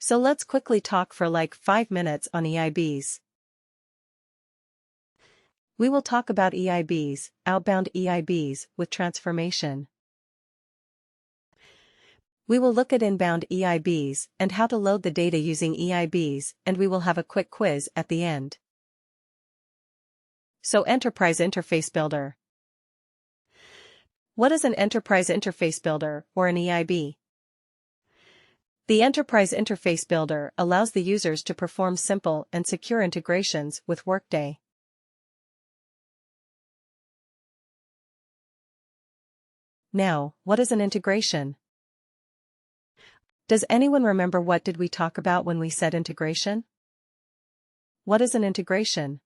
So let's quickly talk for like 5 minutes on EIBs. We will talk about EIBs, outbound EIBs, with transformation. We will look at inbound EIBs and how to load the data using EIBs, and we will have a quick quiz at the end. So Enterprise Interface Builder. What is an Enterprise Interface Builder, or an EIB? The Enterprise Interface Builder allows the users to perform simple and secure integrations with Workday. Now, what is an integration? Does anyone remember what did we talk about when we said integration? What is an integration?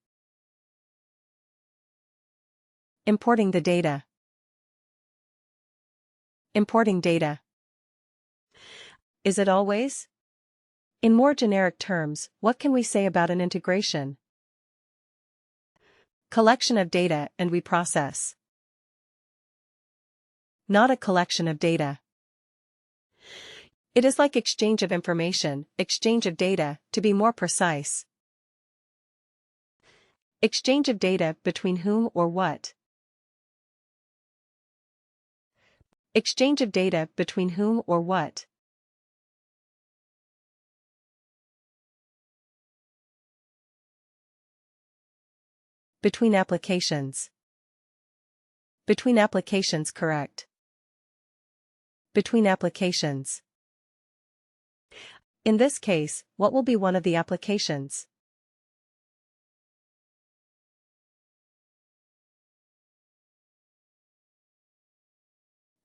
Importing the data. Importing data. Is it always? In more generic terms, what can we say about an integration? Collection of data and we process. Not a collection of data. It is like exchange of information, exchange of data, to be more precise. Exchange of data between whom or what? Exchange of data between whom or what? Between applications. Between applications, correct. Between applications. In this case, what will be one of the applications?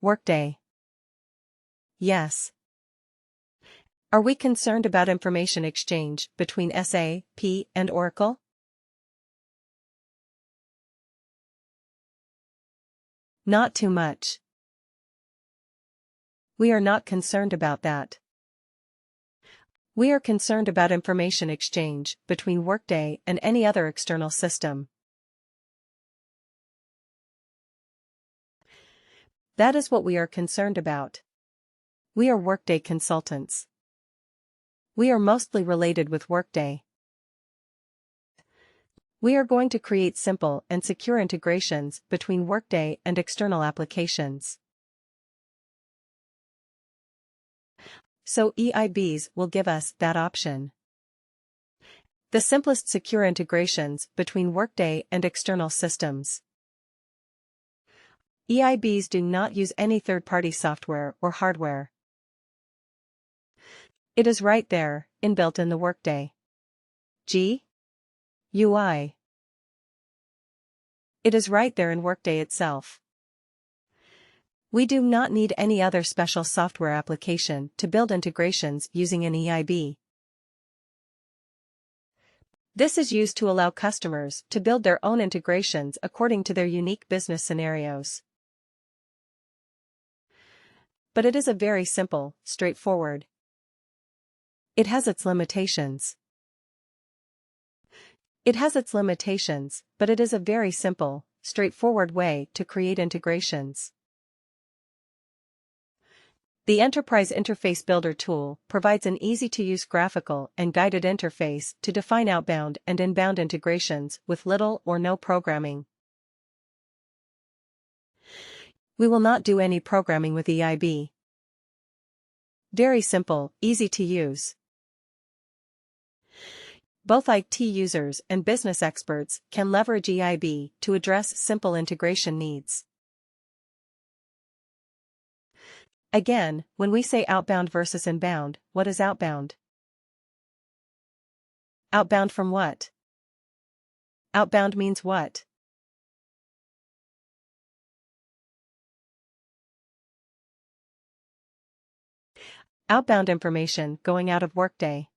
Workday. Yes. Are we concerned about information exchange between SAP and Oracle? Not too much. We are not concerned about that. We are concerned about information exchange between Workday and any other external system. That is what we are concerned about. We are Workday consultants. We are mostly related with Workday. We are going to create simple and secure integrations between Workday and external applications. So EIBs will give us that option. The simplest secure integrations between Workday and external systems. EIBs do not use any third-party software or hardware. It is right there, inbuilt in the Workday UI. It is right there in Workday itself. We do not need any other special software application to build integrations using an EIB. This is used to allow customers to build their own integrations according to their unique business scenarios. But it is a very simple, straightforward. It has its limitations. It has its limitations, but it is a very simple, straightforward way to create integrations. The Enterprise Interface Builder tool provides an easy-to-use graphical and guided interface to define outbound and inbound integrations with little or no programming. We will not do any programming with EIB. Very simple, easy to use. Both IT users and business experts can leverage EIB to address simple integration needs. Again, when we say outbound versus inbound, what is outbound? Outbound from what? Outbound means what? Outbound information going out of Workday.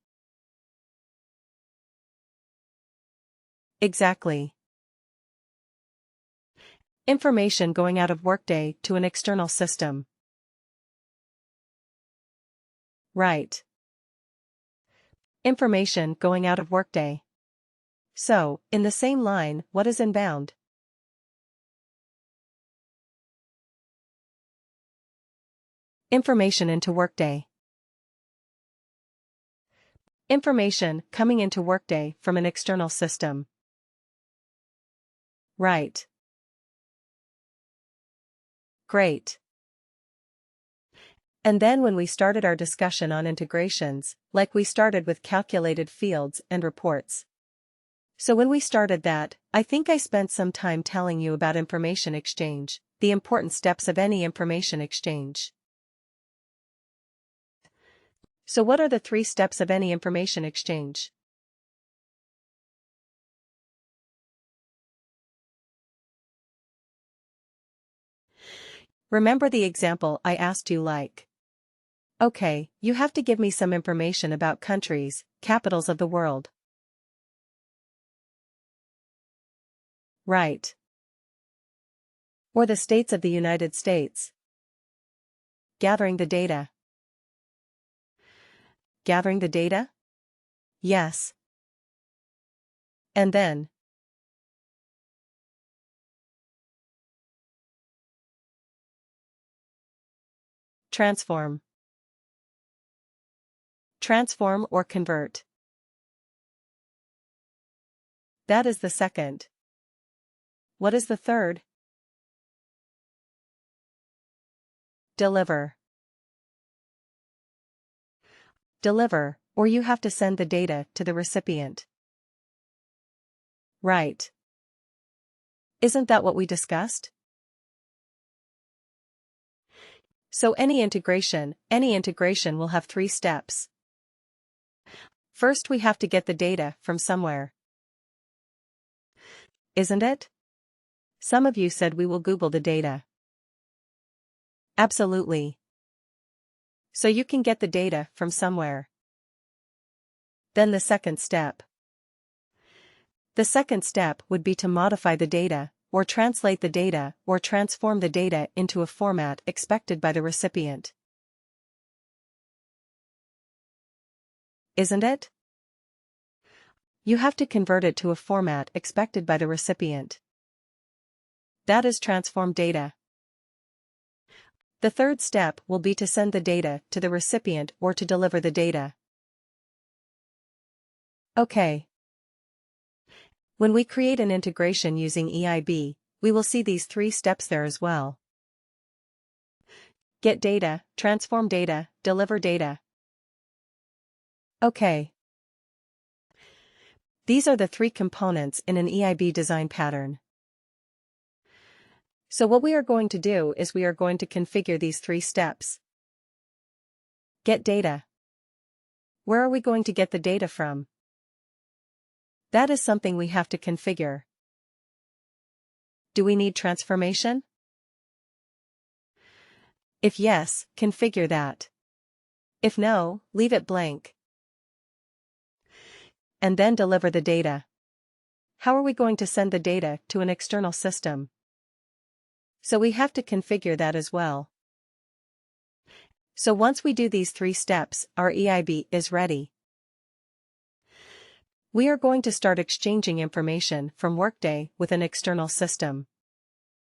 Exactly. Information going out of Workday to an external system. Right. Information going out of Workday. So, in the same line, what is inbound? Information into Workday. Information coming into Workday from an external system. Right. Great. And then when we started our discussion on integrations, like we started with calculated fields and reports. So when we started that, I think I spent some time telling you about information exchange, the important steps of any information exchange. So what are the 3 steps of any information exchange? Remember the example I asked you like. Okay, you have to give me some information about countries, capitals of the world. Right. Or the states of the United States. Gathering the data. Gathering the data? Yes. And then? Transform. Transform or convert. That is the second. What is the third? Deliver. Deliver, or you have to send the data to the recipient. Right. Isn't that what we discussed? So any integration will have 3 steps. First we have to get the data from somewhere. Isn't it? Some of you said we will Google the data. Absolutely. So you can get the data from somewhere. Then the second step. The second step would be to modify the data, or translate the data, or transform the data into a format expected by the recipient. Isn't it? You have to convert it to a format expected by the recipient. That is transform data. The third step will be to send the data to the recipient or to deliver the data. Okay. When we create an integration using EIB, we will see these 3 steps there as well. Get data, transform data, deliver data. Okay. These are the 3 components in an EIB design pattern. So what we are going to do is we are going to configure these 3 steps. Get data. Where are we going to get the data from? That is something we have to configure. Do we need transformation? If yes, configure that. If no, leave it blank. And then deliver the data. How are we going to send the data to an external system? So we have to configure that as well. So once we do these 3 steps, our EIB is ready. We are going to start exchanging information from Workday with an external system.